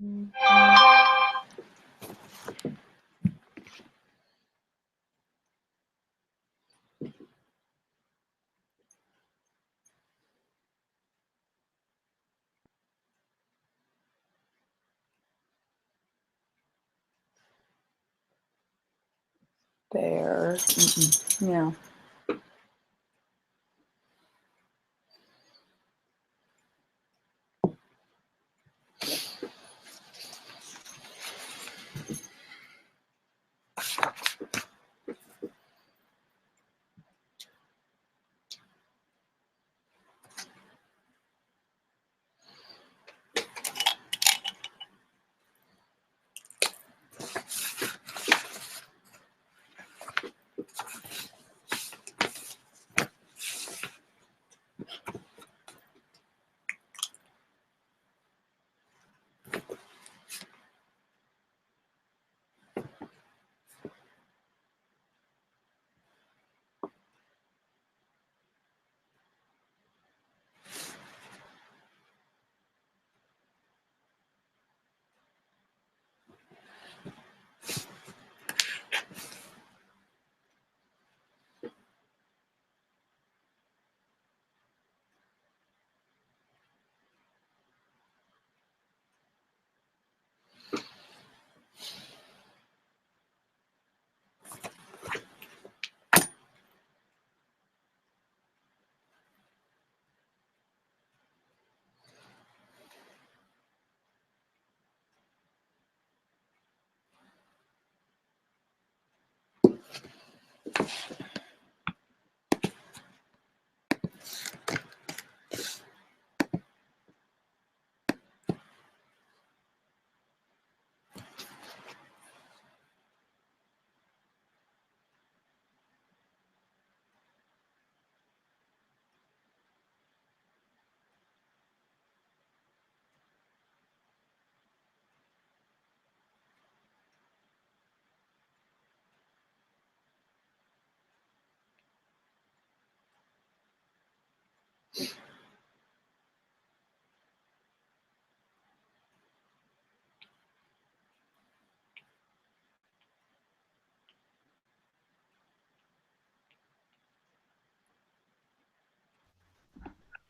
There. Yeah.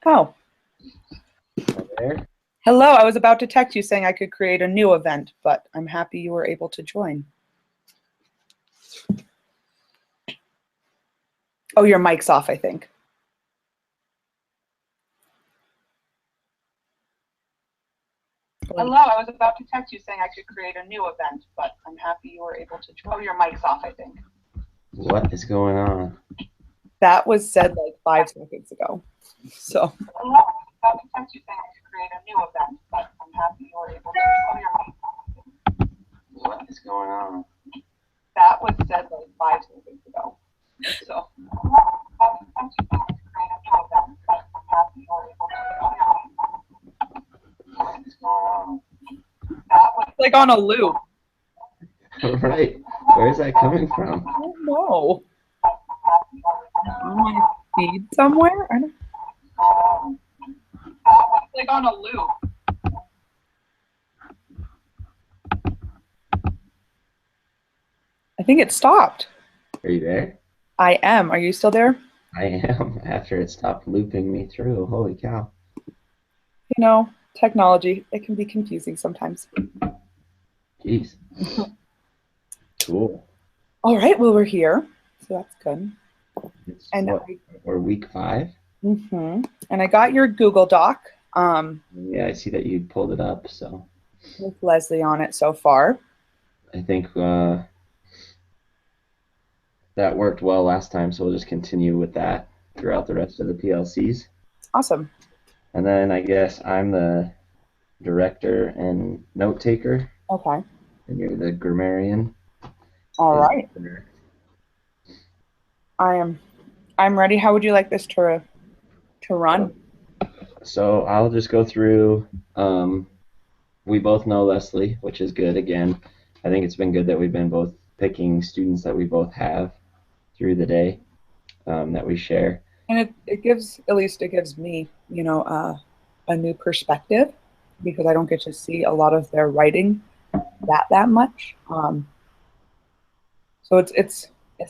Oh. There. Hello, I was about to text you saying I could create a new event, but I'm happy you were able to join. Oh, your mic's off, I think. Hello, I was about to text you saying I could create a new event, but I'm happy you were able to join. Oh, your mic's off, I think. What is going on? That was said like 5 seconds ago. So. Hello, I was about to text you saying I could create a new event, but I'm happy you were able to join. Your mic's off. What is going on? That was said like 5 seconds ago. So. Hello, I was about to text you saying I could create a new event, but I'm happy you were able to join. Your mic's off. What is going on? That was like on a loop. Right. Where is that coming from? I don't know. On my feed somewhere? I don't know. It's like on a loop. I think it stopped. Are you there? I am. Are you still there? I am, after it stopped looping me through. Holy cow. You know, technology, it can be confusing sometimes. Jeez. Cool. All right, well, we're here, so that's good. And we're week 5? And I got your Google Doc. Yeah, I see that you pulled it up, so. With Leslie on it so far. I think that worked well last time, so we'll just continue with that throughout the rest of the PLCs. Awesome. And then I guess I'm the director and note taker. Okay. And you're the grammarian. All right. I'm ready. How would you like this to run? So I'll just go through. We both know Leslie, which is good. Again, I think it's been good that we've been both picking students that we both have through the day that we share. And it gives, at least it gives me, you know, a new perspective because I don't get to see a lot of their writing that much. So it's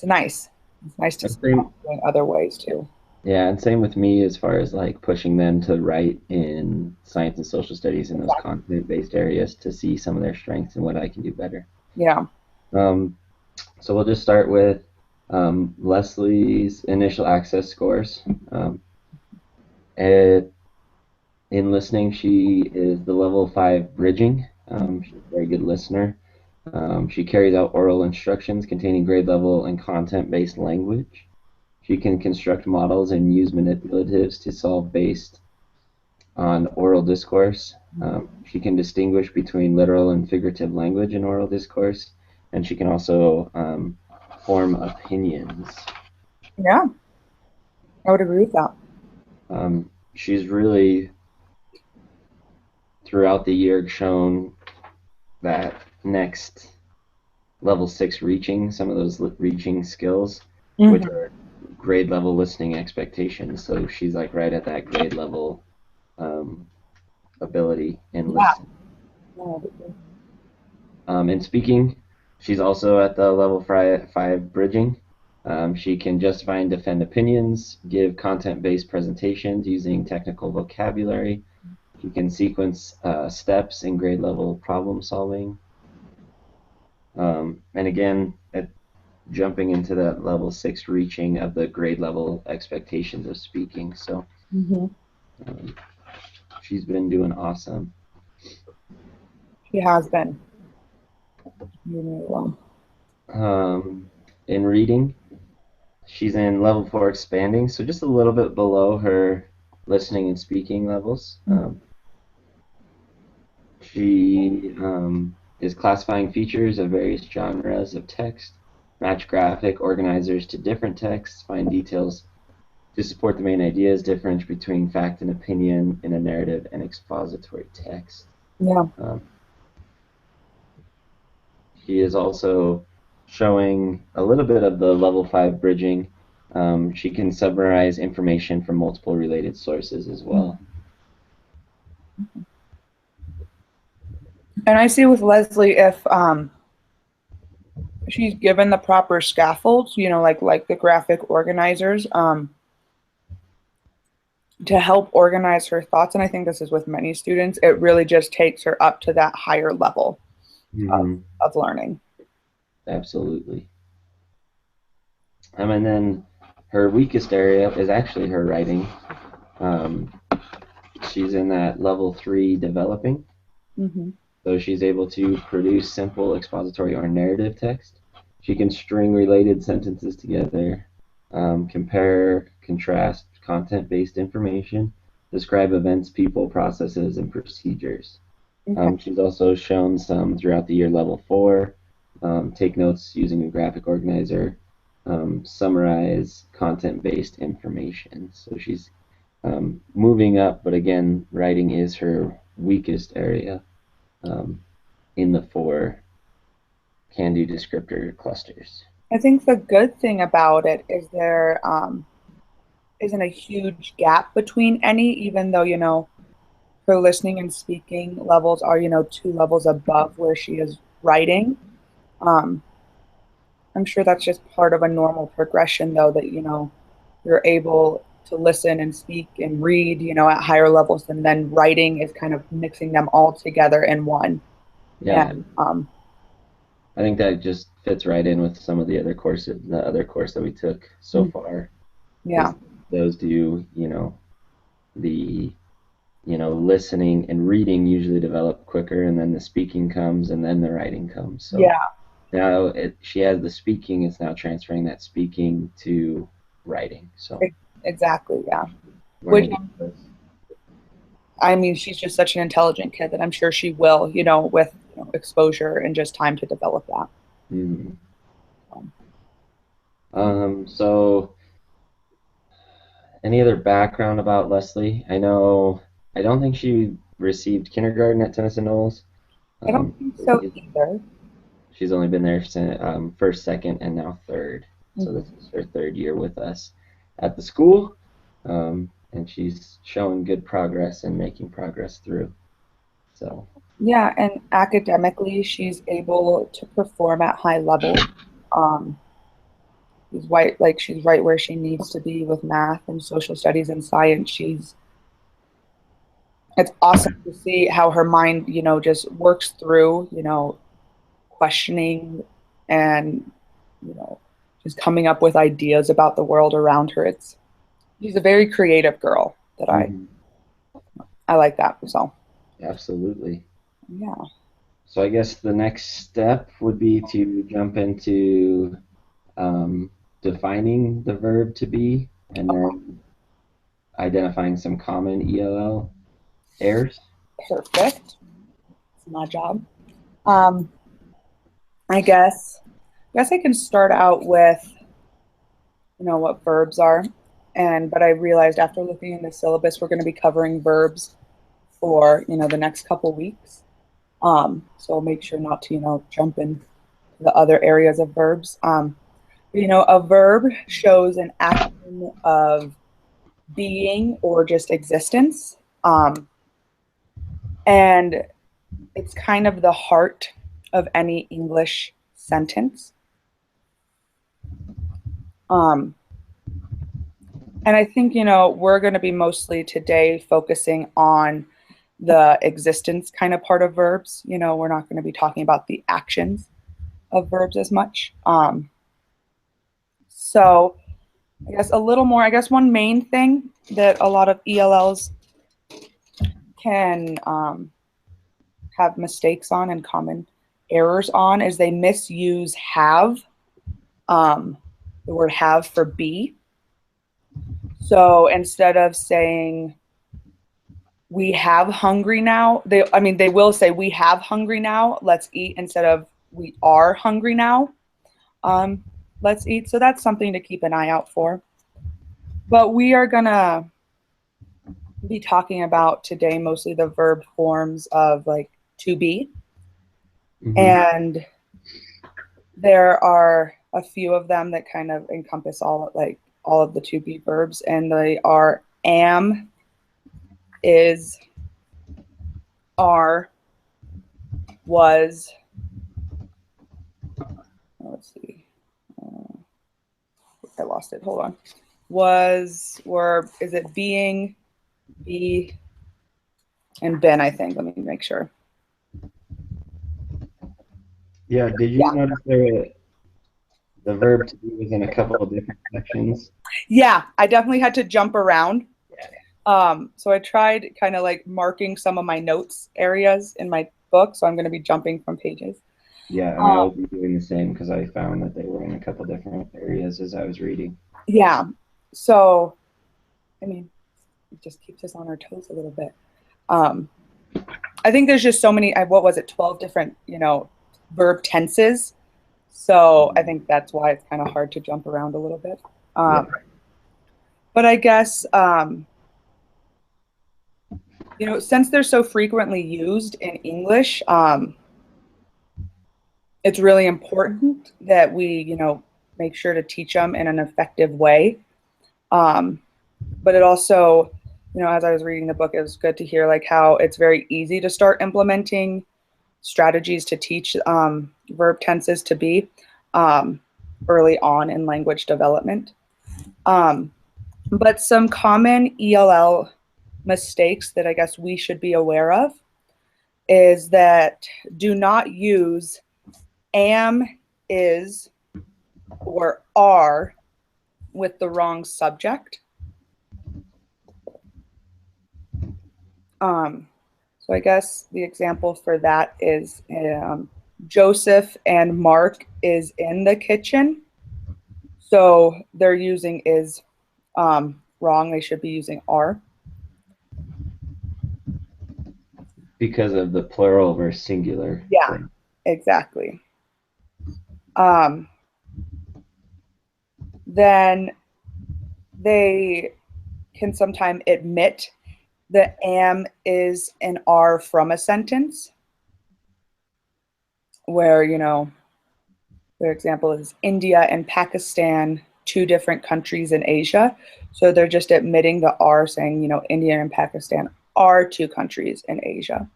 nice. It's nice to And see them same, in other ways too. yeah, and same with me as far as like pushing them to write in science and social studies in those Exactly. content-based areas to see some of their strengths and what I can do better. Yeah. Um, so we'll just start with Leslie's initial access scores. It, in listening, she is the level 5 bridging. She's a very good listener. She carries out oral instructions containing grade level and content-based language. She can construct models and use manipulatives to solve based on oral discourse. She can distinguish between literal and figurative language in oral discourse, and she can also form opinions. Yeah. I would agree with that. She's really, throughout the year, shown that next level 6 reaching, some of those reaching skills, which Hmm. are grade level listening expectations. So she's like right at that grade level um, ability in Yeah. listening. I would agree. In speaking, she's also at the level 5 bridging. She can justify and defend opinions, give content-based presentations using technical vocabulary. She can sequence steps in grade level problem solving. And again, jumping into that level 6 reaching of the grade level expectations of speaking. So Hmm. um, she's been doing awesome. She has been doing really well. In reading, she's in level 4 expanding, so just a little bit below her listening and speaking levels. She is classifying features of various genres of text, match graphic organizers to different texts, find details to support the main ideas, difference between fact and opinion in a narrative and expository text. Yeah. Um, He is also showing a little bit of the level 5 bridging. She can summarize information from multiple related sources as well. And I see with Leslie if she's given the proper scaffolds, like the graphic organizers, to help organize her thoughts. And I think this is with many students, it really just takes her up to that higher level of, Mm-hmm. of learning. Absolutely. And then her weakest area is actually her writing. Um, she's in that level 3 developing. Hmm. So she's able to produce simple expository or narrative text. She can string related sentences together, compare, contrast content-based information, describe events, people, processes, and procedures. Okay. She's also shown some throughout the year level 4, take notes using a graphic organizer, summarize content-based information. So she's moving up, but again, writing is her weakest area um, in the 4 can-do descriptor clusters. I think the good thing about it is there isn't a huge gap between any, even though, her listening and speaking levels are, 2 levels above where she is writing. Um, I'm sure that's just part of a normal progression, though, that, you're able to listen and speak and read, at higher levels, and then writing is kind of mixing them all together in one. Yeah, And I think that just fits right in with some of the other course that we took so far, yeah, because those do, the listening and reading usually develop quicker, and then the speaking comes, and then the writing comes. So yeah, now she has the speaking, it's now transferring that speaking to writing. So exactly, yeah. we're in Which a good place. I mean, she's just such an intelligent kid that I'm sure she will, with exposure and just time to develop that. Mhm. Um, So any other background about Leslie? I don't think she received kindergarten at Tennyson Knowles. I don't Um, think so either. she's only been there since first, second, and now third. So Mhm. this is her third year with us at the school, and she's showing good progress and making progress through. So, Yeah, and academically, she's able to perform at high level. Um, she's right where she needs to be with math and social studies and science. It's awesome to see how her mind, just works through, questioning and, you know, just coming up with ideas about the world around her. She's a very creative girl that mhm, I like that. So, absolutely. yeah, So I guess the next step would be to jump into um, defining the verb to be, and then identifying some common ELL errors. perfect. It's my job. Um, I guess I can start out with, what verbs are. But I realized after looking in the syllabus, we're going to be covering verbs for, the next couple weeks. So I'll make sure not to, jump in the other areas of verbs. A verb shows an action of being or just existence. And it's kind of the heart of any English sentence. Um, and I think, we're going to be mostly today focusing on the existence kind of part of verbs. We're not going to be talking about the actions of verbs as much. So I guess a little more, I guess one main thing that a lot of ELLs can have mistakes on and common errors on is they misuse have, um, the word have for be. So instead of saying we have hungry now, they will say we have hungry now, let's eat, instead of we are hungry now, um, let's eat. So that's something to keep an eye out for. But we are going to be talking about today mostly the verb forms of like to be. Hmm. And there are a few of them that kind of encompass all of the to be verbs, and they are am, is, are, was. Let's see. Uh, I lost it. Hold on. Was, were, is it being, be, and been, I think. Let me make sure. Yeah, did you Yeah. notice the verb to be was in a couple of different sections? Yeah. I definitely had to jump around. So I tried kind of like marking some of my notes areas in my book. So I'm going to be jumping from pages. Yeah, and I Um, will be doing the same because I found that they were in a couple different areas as I was reading. yeah. So, I mean, it just keeps us on our toes a little bit. Um, I think there's just so many, what was it, 12 different, verb tenses. So I think that's why it's kind of hard to jump around a little bit. Yeah. Um, but I guess, since they're so frequently used in English, it's really important that we, make sure to teach them in an effective way. Um, but it also, as I was reading the book, it was good to hear like how it's very easy to start implementing strategies to teach verb tenses to be um, early on in language development. Um, but some common ELL mistakes that I guess we should be aware of is that do not use am, is, or are with the wrong subject. Um, so I guess the example for that is Joseph and Mark is in the kitchen. So they're using is wrong. They should be using are. Because of the plural versus singular Yeah, thing. exactly. Um, then they can sometimes admit the am, is, and are from a sentence where, their example is India and Pakistan, two different countries in Asia. So they're just admitting the are, saying, India and Pakistan are two countries in Asia.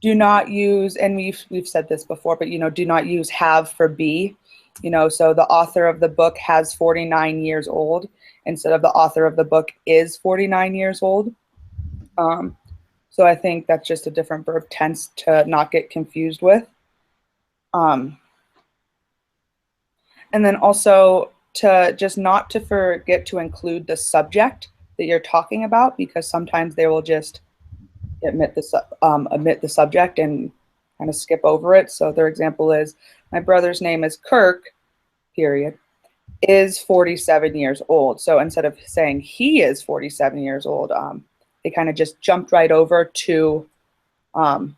do not use, and we've said this before, but do not use have for be. So the author of the book has 49 years old instead of the author of the book is 49 years old. So I think that's just a different verb tense to not get confused with. And then also to just not to forget to include the subject that you're talking about, because sometimes they will just omit the subject and kind of skip over it. So their example is, my brother's name is Kirk, period, is 47 years old. So instead of saying he is 47 years old, they kind of just jumped right over to the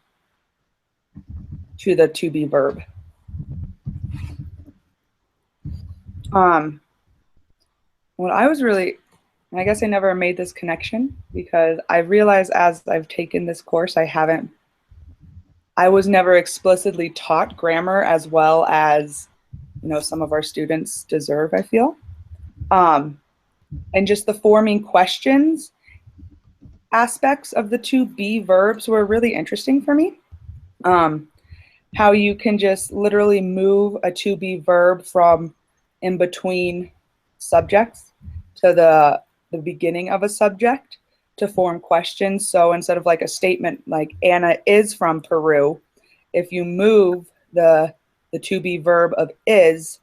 to be verb. What I was really, I guess I never made this connection because I realized as I've taken this course, I was never explicitly taught grammar as well as, some of our students deserve, I feel. And just the forming questions aspects of the to be verbs were really interesting for me. How you can just literally move a to be verb from in between subjects to the beginning of a subject to form questions. So instead of like a statement like Anna is from Peru, if you move the to be verb of is,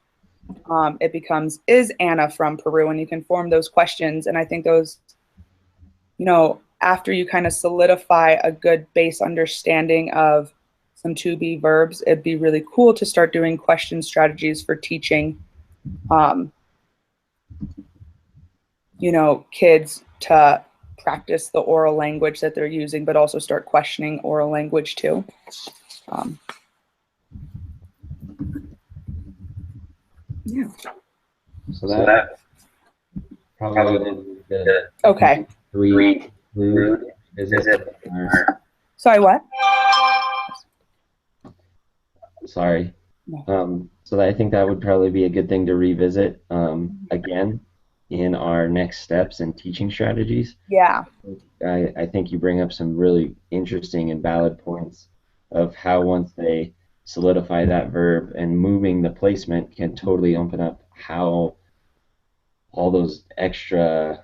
it becomes is Anna from Peru, and you can form those questions. And I think those, after you kind of solidify a good base understanding of some to be verbs, it'd be really cool to start doing question strategies for teaching kids to practice the oral language that they're using, but also start questioning oral language too. Yeah. So that probably would be the Okay. visit. Sorry, what? Sorry. No. So I think that would probably be a good thing to revisit again in our next steps and teaching strategies. Yeah. I think you bring up some really interesting and valid points of how once they solidify that verb and moving the placement can totally open up how all those extra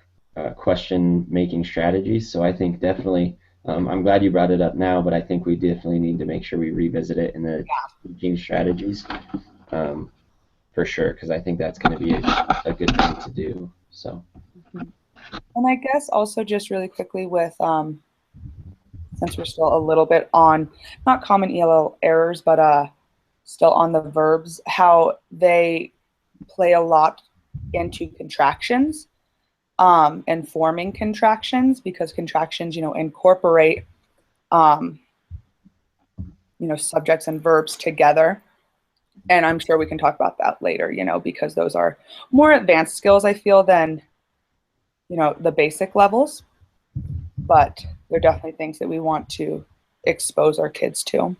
question making strategies. So I think definitely, I'm glad you brought it up now, but I think we definitely need to make sure we revisit it in the teaching strategies for sure, because I think that's going to be a good thing to do. So. And I guess also just really quickly with, since we're still a little bit on, not common ELL errors, but still on the verbs, how they play a lot into contractions and forming contractions, because contractions, incorporate, subjects and verbs together. And I'm sure we can talk about that later, because those are more advanced skills, I feel, than, the basic levels. But they're definitely things that we want to expose our kids to.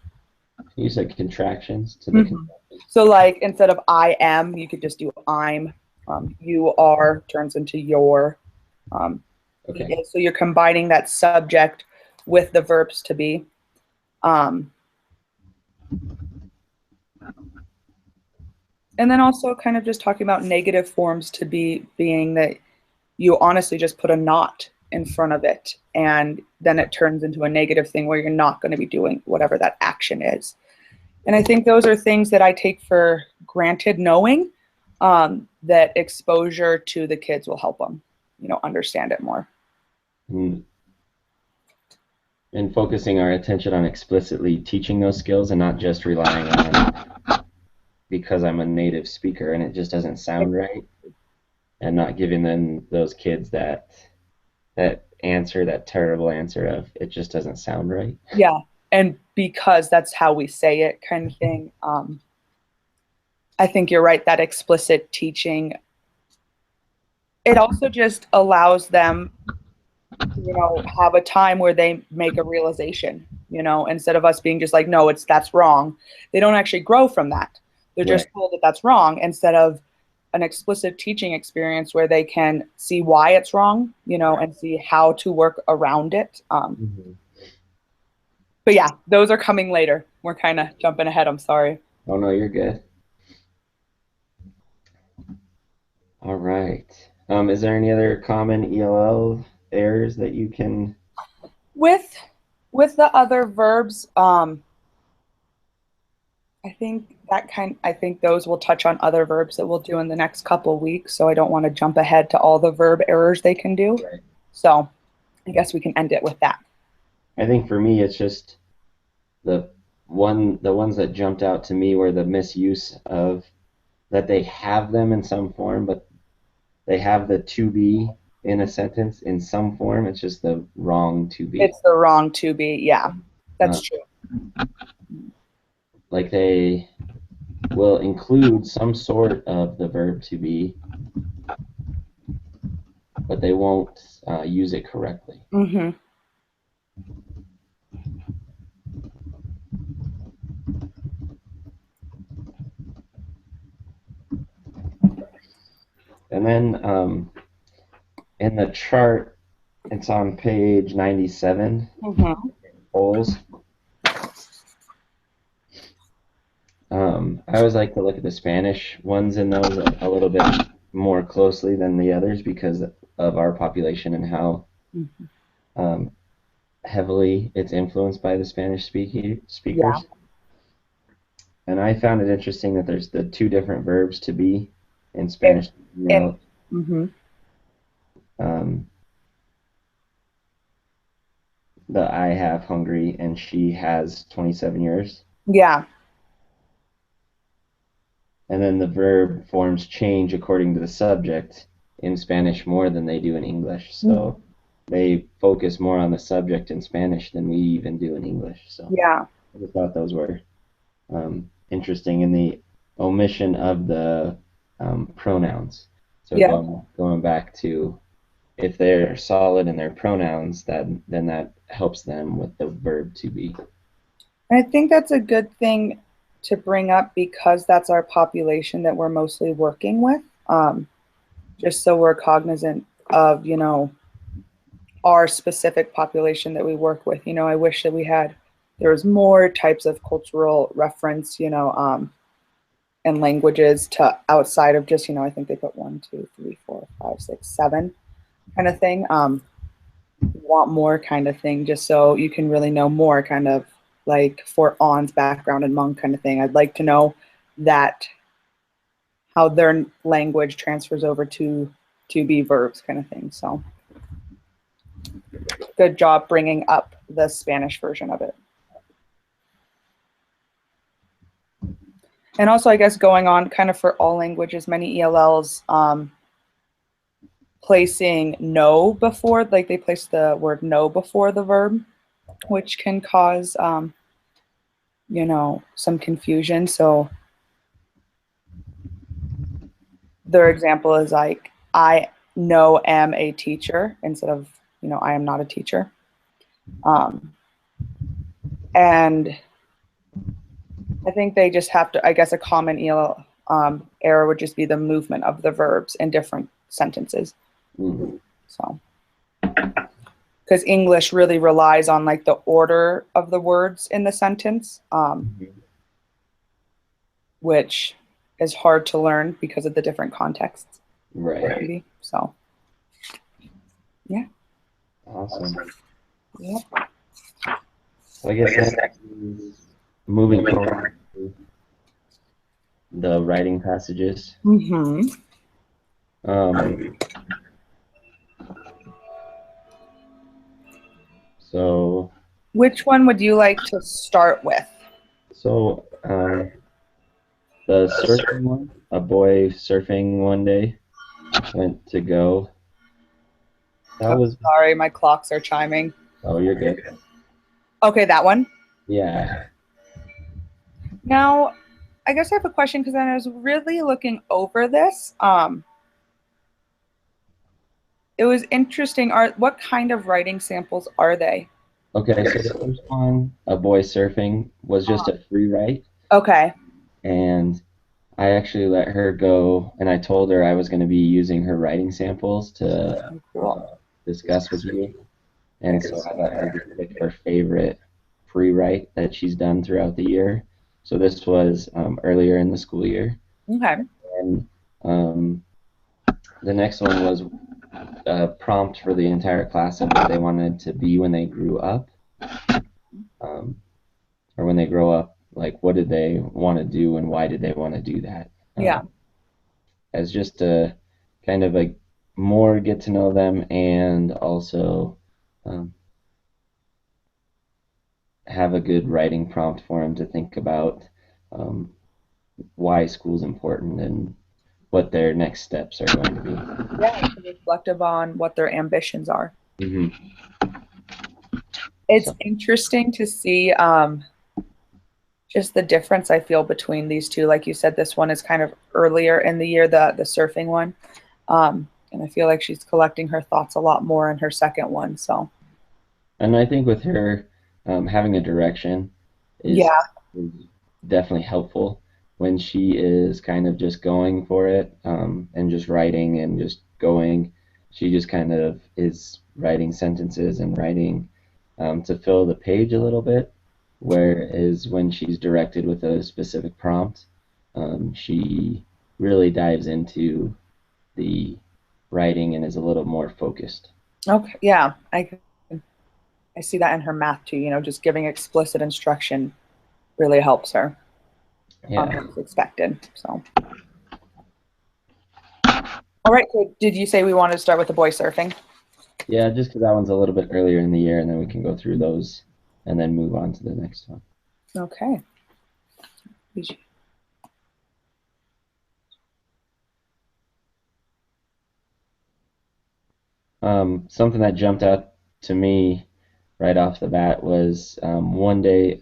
You said contractions to the contractions. So like instead of I am, you could just do I'm. You are turns into your. Okay. So you're combining that subject with the verbs to be. And then also kind of just talking about negative forms to be, being that you honestly just put a not in front of it, and then it turns into a negative thing where you're not going to be doing whatever that action is. And I think those are things that I take for granted, knowing that exposure to the kids will help them, understand it more. And focusing our attention on explicitly teaching those skills and not just relying on because I'm a native speaker and it just doesn't sound right, and not giving them those kids that answer, that terrible answer of it just doesn't sound right. Yeah. And because that's how we say it, kind of thing. I think you're right, that explicit teaching, it also just allows them, have a time where they make a realization, instead of us being just like, no, that's wrong. They don't actually grow from that. They're just told that that's wrong, instead of an explicit teaching experience where they can see why it's wrong, and see how to work around it. But yeah, those are coming later. We're kind of jumping ahead. I'm sorry. Oh no, you're good. All right. Is there any other common ELL errors that you can? With the other verbs, I think those will touch on other verbs that we'll do in the next couple weeks. So I don't want to jump ahead to all the verb errors they can do. Right. So I guess we can end it with that. I think for me, it's just the ones that jumped out to me were the misuse of that they have them in some form, but they have the to be in a sentence in some form. It's just the wrong to be. It's the wrong to be. Yeah, Uh, that's true. like they will include some sort of the verb to be, but they won't use it correctly. Mm-hmm. And then in the chart, it's on page 97, Mm-hmm. polls. I always like to look at the Spanish ones in those a little bit more closely than the others because of our population and how Mm-hmm. um, heavily it's influenced by the Spanish Yeah. speakers. And I found it interesting that there's the two different verbs to be in It, Spanish. You and know, mm-hmm. um, the I have hungry and she has 27 years. Yeah. And then the verb forms change according to the subject in Spanish more than they do in English. Mhm. So they focus more on the subject in Spanish than we even do in English. So Yeah. I just thought those were interesting in the omission of the pronouns. So Yeah. going back to if they're solid in their pronouns, then that helps them with the verb to be. I think that's a good thing to bring up because that's our population that we're mostly working with. Just so we're cognizant of, our specific population that we work with. I wish that there was more types of cultural reference, and languages to outside of just, I think they put one, two, three, four, five, six, seven kind of thing. Want more kind of thing, just so you can really know more kind of like for On's background and Monk kind of thing. I'd like to know that how their language transfers over to be verbs kind of thing. So good job bringing up the Spanish version of it. And also, I guess going on kind of for all languages, many ELLs placing no before, like they place the word no before the verb, which can cause, some confusion. So their example is like, I know am a teacher instead of, I am not a teacher. And I think they just have to, I guess a common EL error would just be the movement of the verbs in different sentences. Mm-hmm. So, because English really relies on like the order of the words in the sentence, which is hard to learn because of the different contexts. Right. Maybe. So, yeah. Awesome. Yep. So I guess next is moving forward to the writing passages. Mm-hmm. Um, so Which one would you like to start with? so the surfing one, a boy surfing one day went to go. That Oh, was sorry, my clocks are chiming. oh, you're good. Okay, that one. Yeah. Now, I guess I have a question because I was really looking over this. It was interesting. What kind of writing samples are they? Okay, so the first one, a boy surfing, was just a free write, Okay. and I actually let her go, and I told her I was going to be using her writing samples to Cool. discuss with you. And so I let her just pick her favorite pre-write that she's done throughout the year. So this was earlier in the school year. Okay. And the next one was a prompt for the entire class of what they wanted to be when they grew up, um, or when they grow up. Like, what did they want to do and why did they want to do that? Yeah. As just a kind of a more get to know them and also um, have a good writing prompt for them to think about um, why school's important and what their next steps are going to Yeah. To reflective on what their ambitions are. be. It's So, interesting to see just the difference I feel between these two. Like you said, this one is kind of earlier in the year, the surfing one. And I feel like she's collecting her thoughts a lot more in her second one. So and I think with her having a direction is, yeah, is definitely helpful when she is kind of just going for it and just writing and just going. She just kind of is writing sentences and writing to fill the page a little bit. Whereas when she's directed with a specific prompt, she really dives into the writing and is a little more focused. okay, yeah, I see that in her math too. Just giving explicit instruction really helps her. Yeah. As expected. So all right, so did you say we wanted to start with the boy surfing? Yeah, just because that one's a little bit earlier in the year, and then we can go through those and then move on to the next one. Okay. Something that jumped out to me right off the bat was one day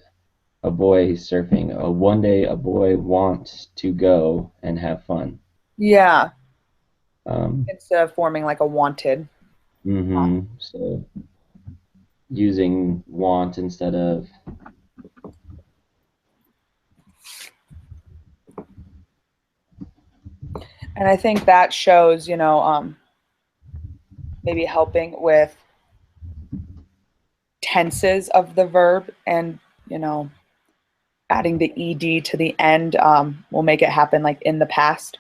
a boy surfing. One day a boy wants to go and have fun. Yeah, Um, instead of forming like a wanted. so using want instead of And I think that shows, maybe helping with tenses of the verb and, you know, adding the ed to the end will make it happen like in the past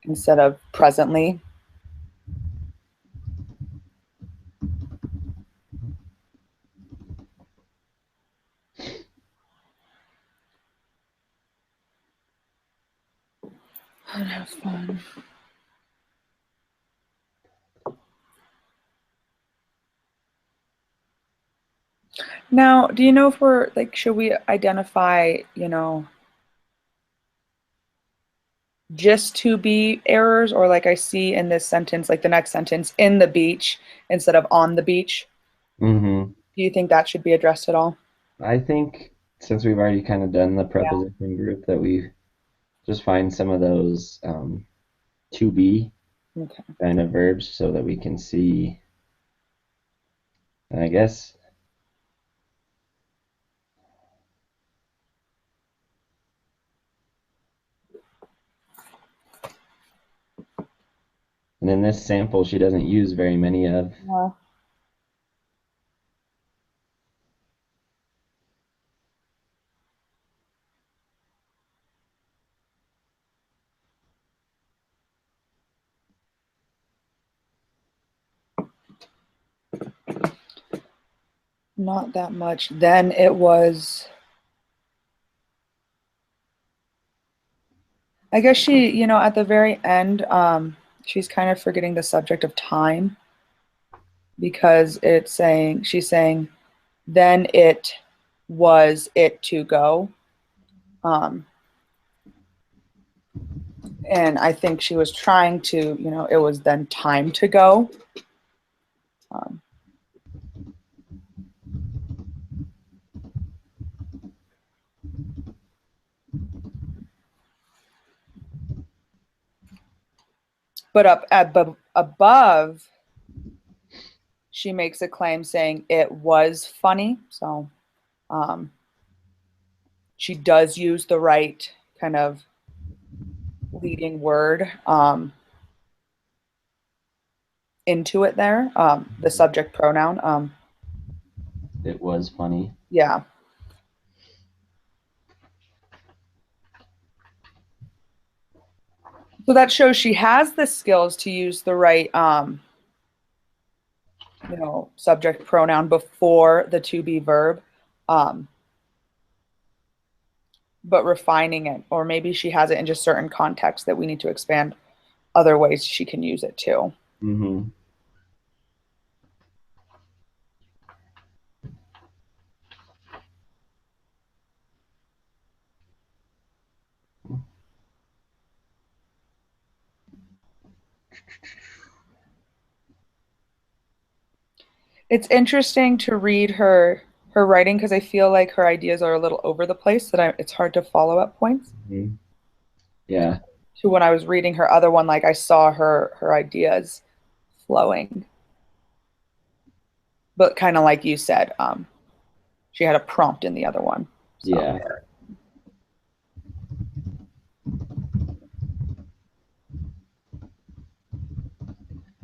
instead of presently. Have fun. Now, do you know if we're like, should we identify, just to be errors, or like I see in this sentence, like the next sentence, in the beach instead of on the beach? hmm Do you think that should be addressed at all? I think since we've already kind of done the Yeah. preposition group that we just find some of those to be Okay. kind of verbs so that we can see, I guess. And in this sample, she doesn't use very many of. Not that much. Then it was, I guess at the very end, she's kind of forgetting the subject of time because she's saying, then it was it to go. Um, and I think she was trying to, it was then time to go. Um, but above, she makes a claim saying it was funny. So um, she does use the right kind of leading word into it there, the subject pronoun. It was funny. Yeah. So that shows she has the skills to use the right subject pronoun before the to be verb. Um, but refining it, or maybe she has it in just certain contexts that we need to expand other ways she can use it too. Mm-hmm. It's interesting to read her writing because I feel like her ideas are a little over the place it's hard to follow up points. Mm-hmm. Yeah. To when I was reading her other one, like I saw her ideas flowing. But kind of like you said, she had a prompt in the other one. So Yeah.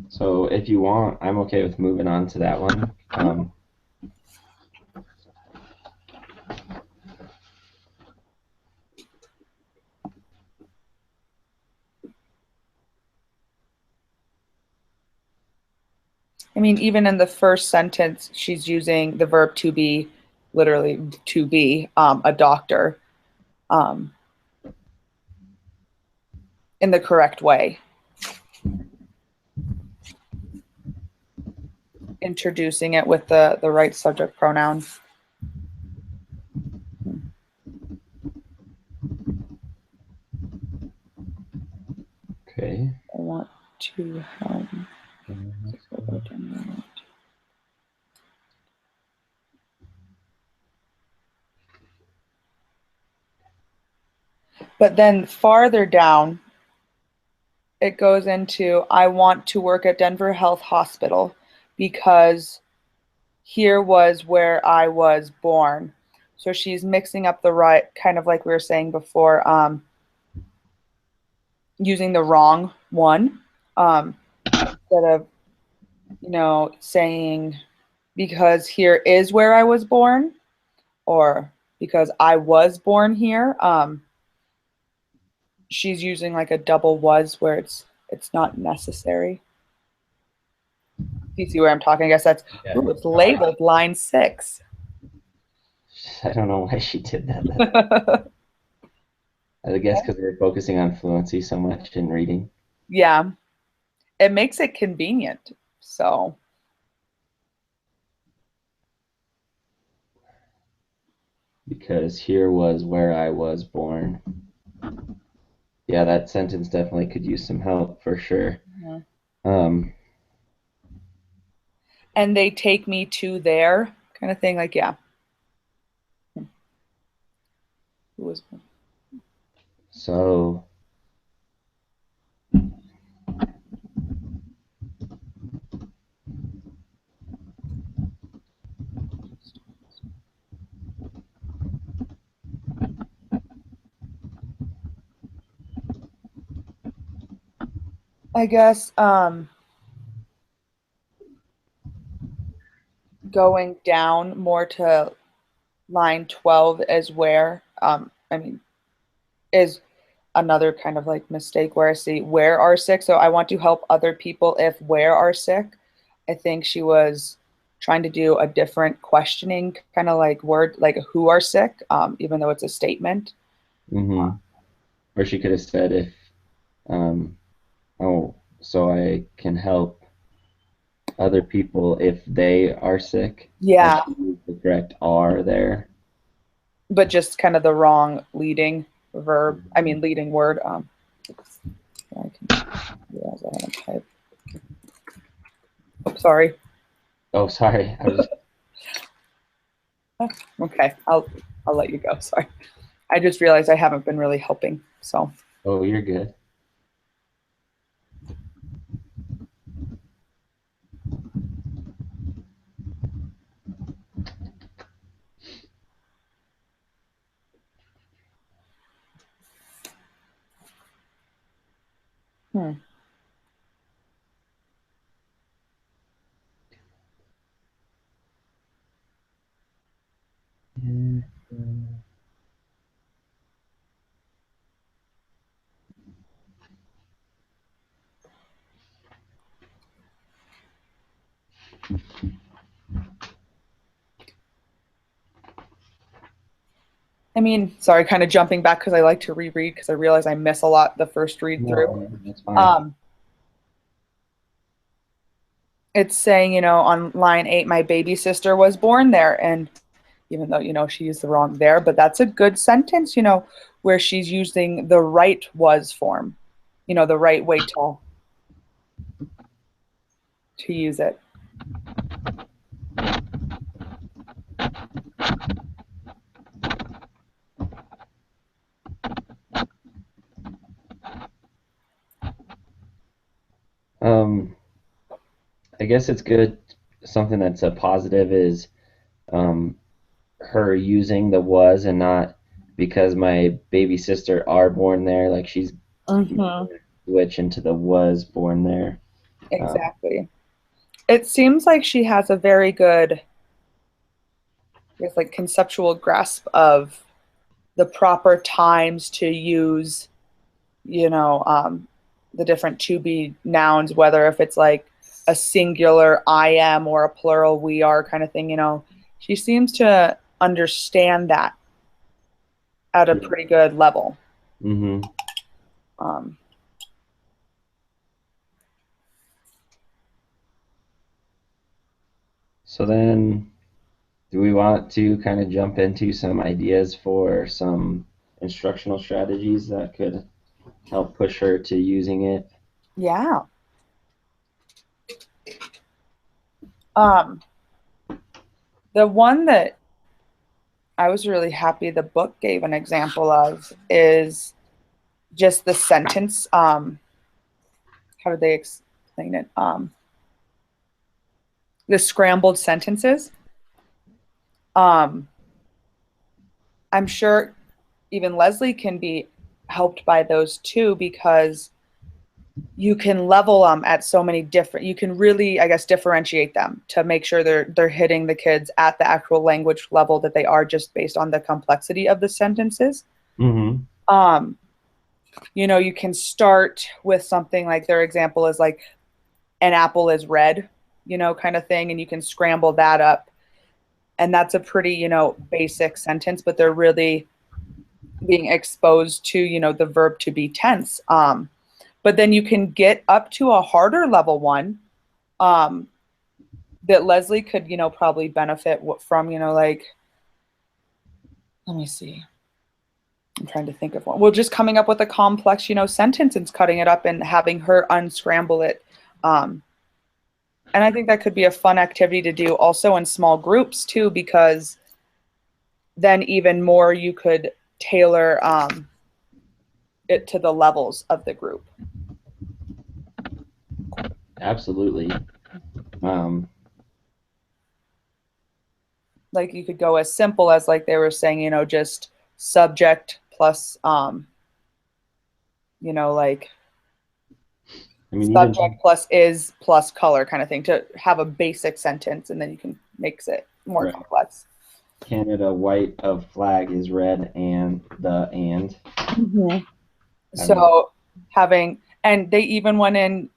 So if you want, I'm okay with moving on to that one. I mean, even in the first sentence, she's using the verb to be, literally to be a doctor um, in the correct way, introducing it with the right subject pronoun. Okay. I want to help. But then farther down, it goes into I want to work at Denver Health Hospital because here was where I was born. So she's mixing up the right, kind of like we were saying before, using the wrong one instead of, saying because here is where I was born or because I was born here. She's using like a double was where it's not necessary. You see where I'm talking? I guess that's Yeah. ooh, it's labeled line 6. I don't know why she did that. I guess because we're focusing on fluency so much in reading. Yeah, it makes it convenient. So, Because here was where I was born. Yeah, that sentence definitely could use some help for sure. mhm. Um, And they take me to there kind of thing. Like, yeah, who was so I guess going down more to line 12 is where I mean is another kind of like mistake where I see where are sick. So I want to help other people if where are sick. I think she was trying to do a different questioning kind of like word like who are sick, even though it's a statement. hmm or she could have said if, um, oh, so I can help other people if they are sick, and Yeah, she used the correct are there. but just kind of the wrong leading verb. I mean leading word. I can realize I haven't typed. Oh, sorry. Oh, sorry, I was. Okay, I'll let you go. Sorry. I just realized I haven't been really helping. So, Oh, you're good. hmm. I mean, sorry, kind of jumping back because I like to reread because I realize I miss a lot the first read through. No, that's fine. Um, it's saying, on line 8, my baby sister was born there. And even though, she used the wrong there, but that's a good sentence, where she's using the right was form, the right way to use it. Um, I guess it's good. Something that's a positive is um, her using the was and not because my baby sister are born there. Like she's Hmm. switch into the was born there. Um, Exactly. It seems like she has a very good, I guess, like conceptual grasp of the proper times to use, you know, um, the different to be nouns, whether if it's like a singular I am or a plural we are kind of thing, She seems to understand that at a yeah. pretty good level. hmm Um, So then, do we want to kind of jump into some ideas for some instructional strategies that could help push her to using it? yeah. Um, the one that I was really happy the book gave an example of is just the sentence. How did they explain it? The scrambled sentences. Um, I'm sure even Leslie can be helped by those too because you can level them at so many different. You can really, I guess, differentiate them to make sure they're hitting the kids at the actual language level that they are, just based on the complexity of the sentences. hmm Um, you can start with something like their example is like an apple is red, kind of thing, and you can scramble that up. And that's a pretty, basic sentence, but they're really being exposed to, the verb to be tense. But then you can get up to a harder level one um, that Leslie could, probably benefit from, like, let me see. I'm trying to think of one. Well, just coming up with a complex, sentence and cutting it up and having her unscramble it. Um, and I think that could be a fun activity to do also in small groups too, because then even more you could tailor it to the levels of the group. Absolutely. Um, Like you could go as simple as like they were saying, just subject plus like I mean, subject even plus is plus color kind of thing to have a basic sentence, and then you can mix it more right. complex. Canada white of flag is red and the and. Hmm. I mean, So having, and they even went in,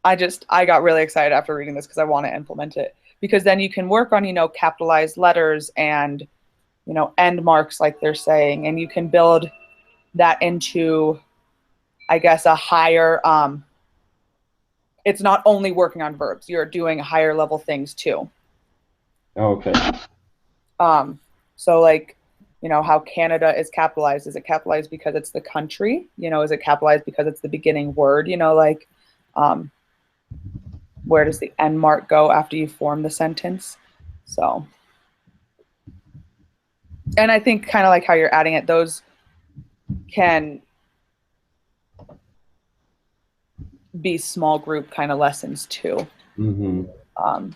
I got really excited after reading this because I want to implement it, because then you can work on, capitalized letters and, end marks like they're saying, and you can build that into, I guess, a higher, it's not only working on verbs, you're doing higher level things too. okay, Um, so like, how Canada is capitalized. Is it capitalized because it's the country? Is it capitalized because it's the beginning word? Like, um, where does the end mark go after you form the sentence? So, and I think kind of like how you're adding it, those can be small group kind of lessons too. hmm Um,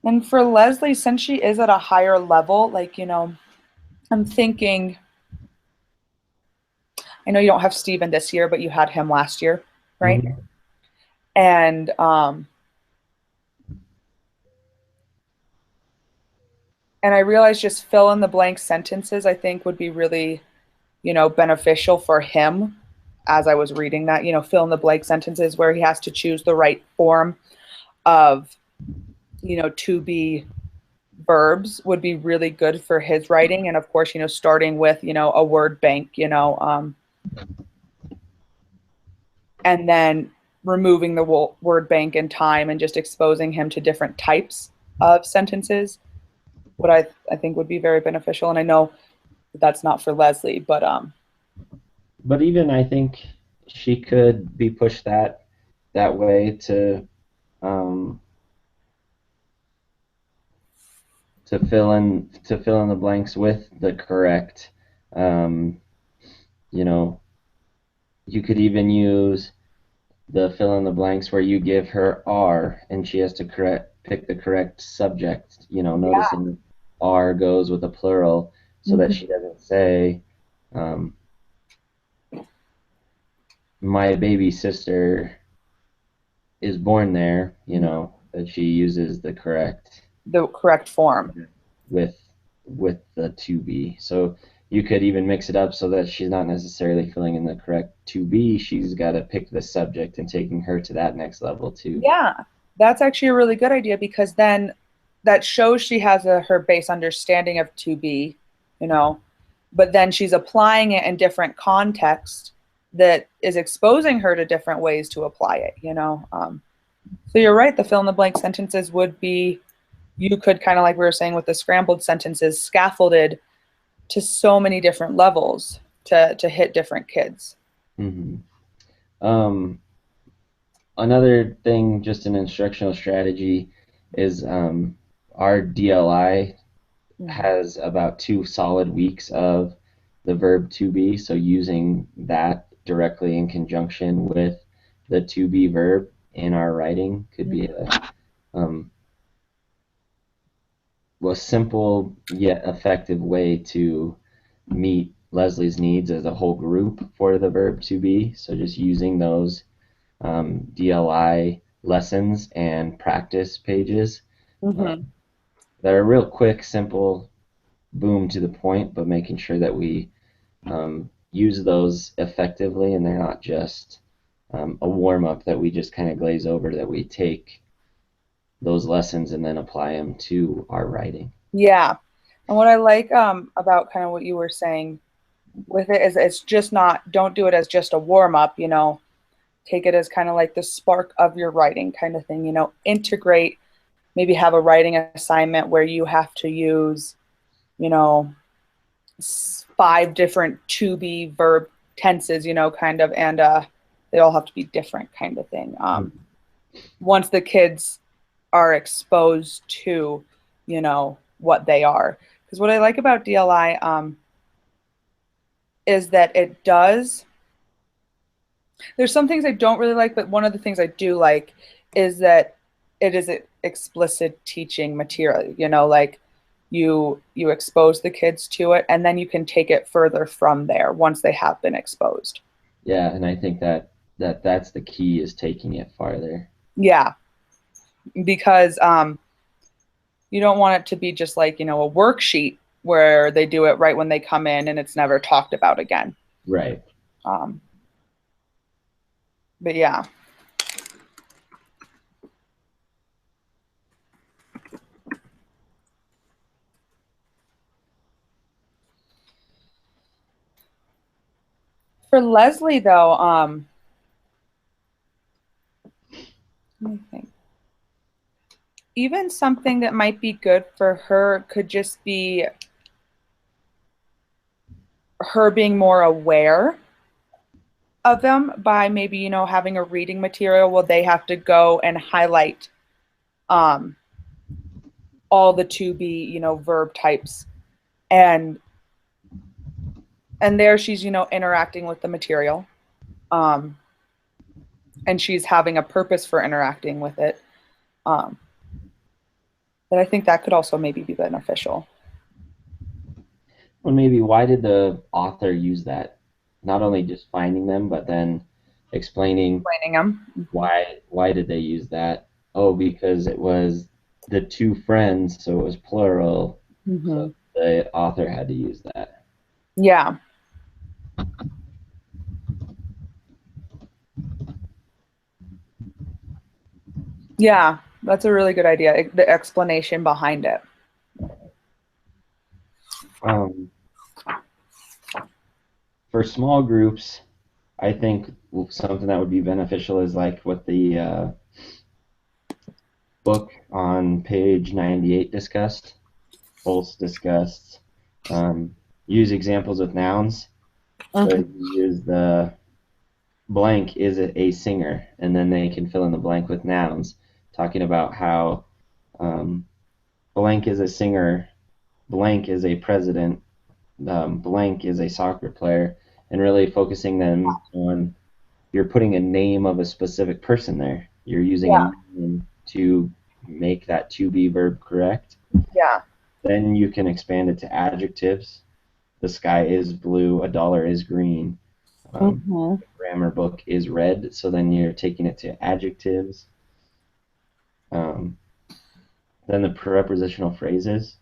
and for Leslie, since she is at a higher level, like, I'm thinking, I know you don't have Steven this year, but you had him last year, right? hmm And I realized just fill in the blank sentences I think would be really, beneficial for him as I was reading that, fill in the blank sentences where he has to choose the right form of, to be verbs would be really good for his writing. And of course, starting with, a word bank, and then removing the word bank in time and just exposing him to different types of sentences, what I think would be very beneficial. And I know that's not for Leslie, but But even I think she could be pushed that way um, to fill in the blanks with the correct um, you know you could even use the fill in the blanks where you give her R and she has to pick the correct subject, yeah. noticing R goes with a plural so that Mhm. she doesn't say um, my baby sister is born there, that she uses the correct The correct form. with the to be. So you could even mix it up so that she's not necessarily filling in the correct to be. She's got to pick the subject and taking her to that next level too. Yeah, that's actually a really good idea because then that shows she has her base understanding of to be, you know, but then she's applying it in different contexts that is exposing her to different ways to apply it. So you're right, the fill in the blank sentences would be, you could kind of like we were saying with the scrambled sentences, scaffolded to so many different levels to hit different kids. hmm Um, Another thing, just an instructional strategy, is our DLI Mhm. has about 2 solid weeks of the verb to be. So using that directly in conjunction with the to be verb in our writing could be um, a simple yet effective way to meet Leslie's needs as a whole group for the verb to be. So just using those DLI lessons and practice pages uh, Hmm. that are real quick, simple, boom to the point, but making sure that we use those effectively and they're not just a warm up that we just kind of glaze over, that we take those lessons and then apply them to our writing. Yeah. And what I like about kind of what you were saying with it is it's just not, don't do it as just a warm up, take it as kind of like the spark of your writing kind of thing, integrate, maybe have a writing assignment where you have to use, you know, 5 different to be verb tenses, kind of, and they all have to be different kind of thing. Once the kids are exposed to, what they are. Because what I like about DLI is that it does, there's some things I don't really like, but one of the things I do like is that it is explicit teaching material, like you expose the kids to it and then you can take it further from there once they have been exposed. Yeah, and I think that's the key, is taking it farther. Yeah, because you don't want it to be just like, a worksheet where they do it right when they come in and it's never talked about again. Right. Um, but yeah, for Leslie though, let me think. Even something that might be good for her could just be her being more aware of them by maybe, having a reading material where they have to go and highlight um, all the to be, verb types. And there she's, interacting with the material. Um, and she's having a purpose for interacting with it. Um, but I think that could also maybe be beneficial. Well, maybe why did the author use that? Not only just finding them, but then explaining Explaining them. why did they use that? Oh, because it was the two friends, so it was plural. So Mm-hmm. the author had to use that. Yeah. Yeah, that's a really good idea. The explanation behind it. Um, for small groups, I think something that would be beneficial is like what the book on page 98 discussed, Pulse discussed. Um, use examples with nouns. So Mhm. you use the blank is a singer, and then they can fill in the blank with nouns, talking about how um, blank is a singer, blank is a president, blank is a soccer player, and really focusing them on you're putting a name of a specific person there. You're using a Yeah, name to make that to be verb correct. yeah. Then you can expand it to adjectives. The sky is blue, a dollar is green. Hmm. The grammar book is red, so then you're taking it to adjectives. Um, then the prepositional phrases.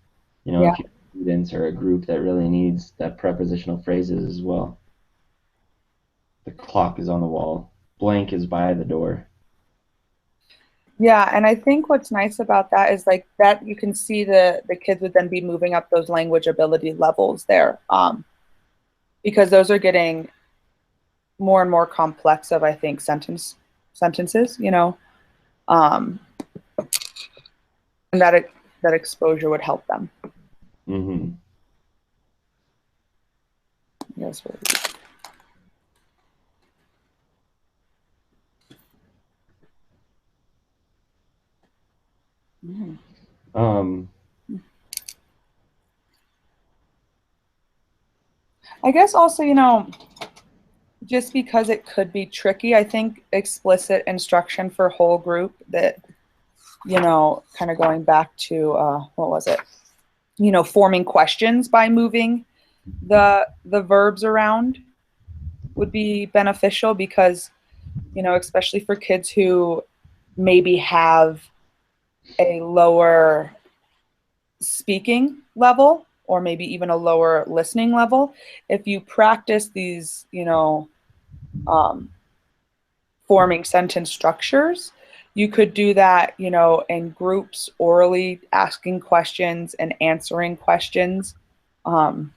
Yeah. If you have students or a group that really needs that prepositional phrases as well. The clock is on the wall. Blank is by the door. Yeah, and I think what's nice about that is like that you can see the kids would then be moving up those language ability levels there, because those are getting more and more complex of I think sentences, um, and that exposure would help them. Hmm. Yes. Mhm. Um, I guess also, just because it could be tricky, I think explicit instruction for whole group that, kind of going back to what was it? Forming questions by moving the verbs around would be beneficial because, especially for kids who maybe have a lower speaking level or maybe even a lower listening level, if you practice these, um, forming sentence structures, you could do that, in groups, orally asking questions and answering questions. Um,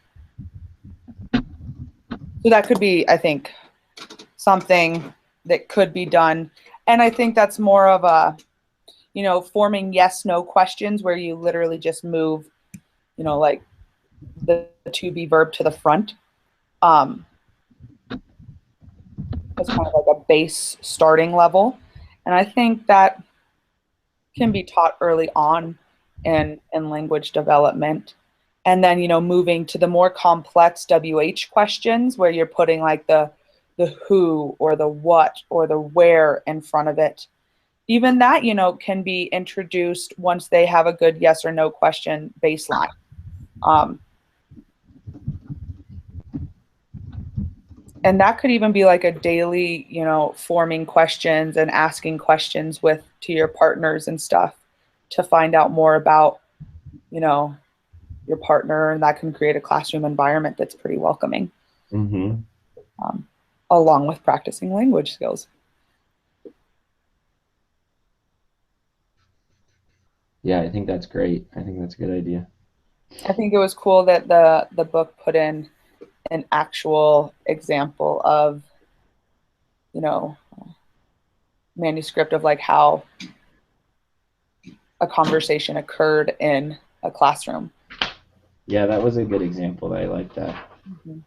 so that could be, I think, something that could be done. And I think that's more of a, forming yes no questions where you literally just move, like the to be verb to the front. Um, as kind of like a base starting level. And I think that can be taught early on in language development. And then, moving to the more complex WH questions where you're putting like the who or the what or the where in front of it. Even that, can be introduced once they have a good yes or no question baseline. Um, and that could even be like a daily, forming questions and asking questions with to your partners and stuff to find out more about, you know, your partner, and that can create a classroom environment that's pretty welcoming, hmm. um, along with practicing language skills. Yeah, I think that's great. I think that's a good idea. I think it was cool that the book put in an actual example of, you know, manuscript of like how a conversation occurred in a classroom. Yeah, that was a good example. I like that. Mm-hmm.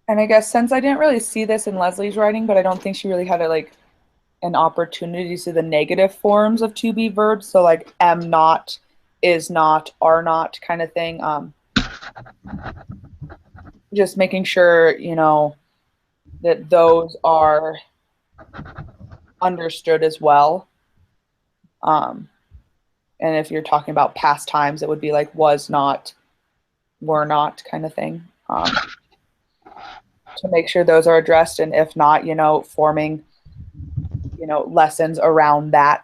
And I guess since I didn't really see this in Leslie's writing, but I don't think she really had an opportunity to see the negative forms of to be verbs. So like am not, is not, are not kind of thing. Just making sure, that those are understood as well. Um, and if you're talking about past times, it would be like was not, were not kind of thing. To make sure those are addressed. And if not, forming, lessons around that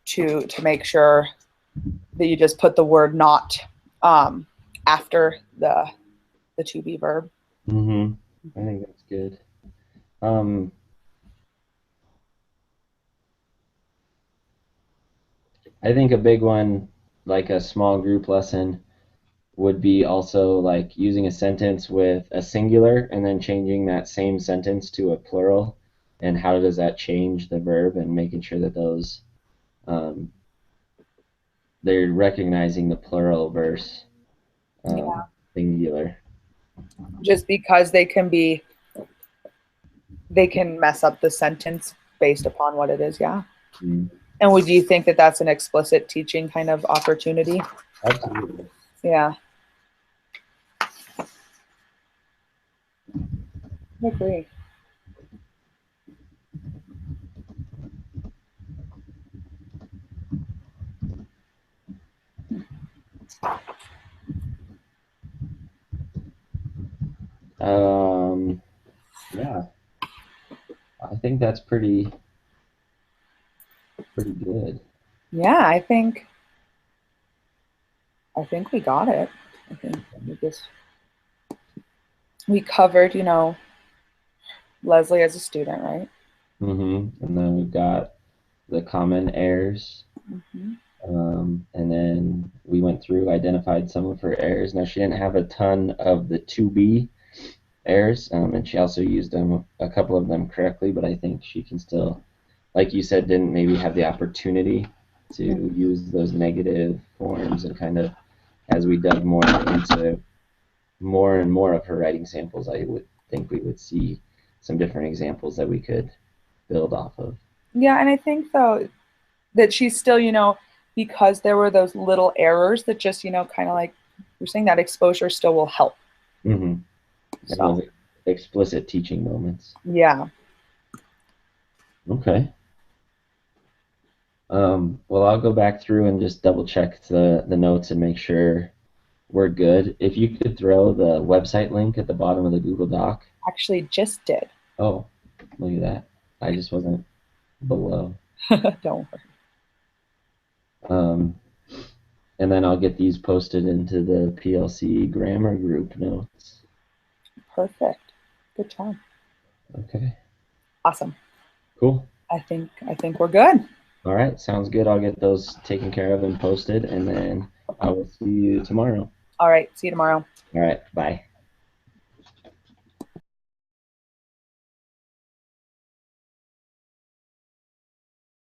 to make sure that you just put the word not, um, after the to be verb. Mm-hmm. I think that's good. Um, I think a big one, like a small group lesson, would be also like using a sentence with a singular and then changing that same sentence to a plural. And how does that change the verb and making sure that those um, they're recognizing the plural versus Yeah. singular. Just because they can mess up the sentence based upon what it is. Yeah. Mm, And would you think that that's an explicit teaching kind of opportunity? absolutely. Yeah, I agree. Um, yeah, I think that's pretty good. Yeah, I think we got it. I think we covered, Leslie as a student, right? And then we've got the common errors. Mm-hmm. And then we went through, identified some of her errors. Now, she didn't have a ton of the to be errors, and she also used a couple of them correctly, but I think she can still, like you said, didn't maybe have the opportunity to use those negative forms and kind of, as we dug more into more and more of her writing samples, I would think we would see some different examples that we could build off of. Yeah, and I think though that she's still, because there were those little errors that just, kind of like you're saying that exposure still will help. Mm-hmm. And So, those explicit teaching moments. yeah, Okay. Well, I'll go back through and just double check the notes and make sure we're good. If you could throw the website link at the bottom of the Google Doc. actually just did. Oh, look at that. I just wasn't below. Don't worry. Um, and then I'll get these posted into the PLC grammar group notes. Perfect. Good job. Okay, Awesome. cool. I think we're good. All right, sounds good. I'll get those taken care of and posted, and then I will see you tomorrow. All right. See you tomorrow. All right, bye.